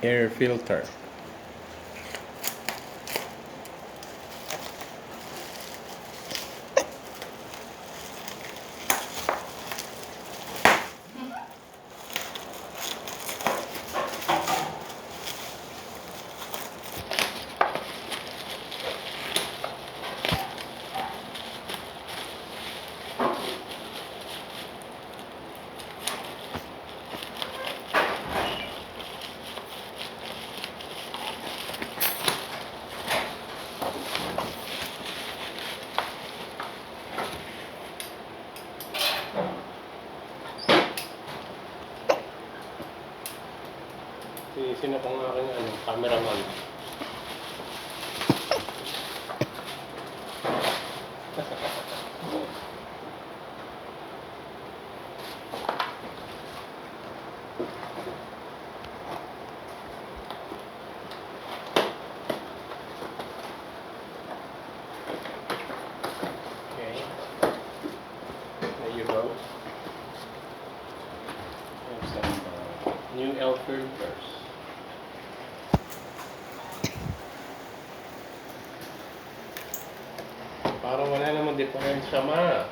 air filter. Sino pong aking cameraman? Okay. There you go. There's some new air filters. Parang wala namang diferensya, ma.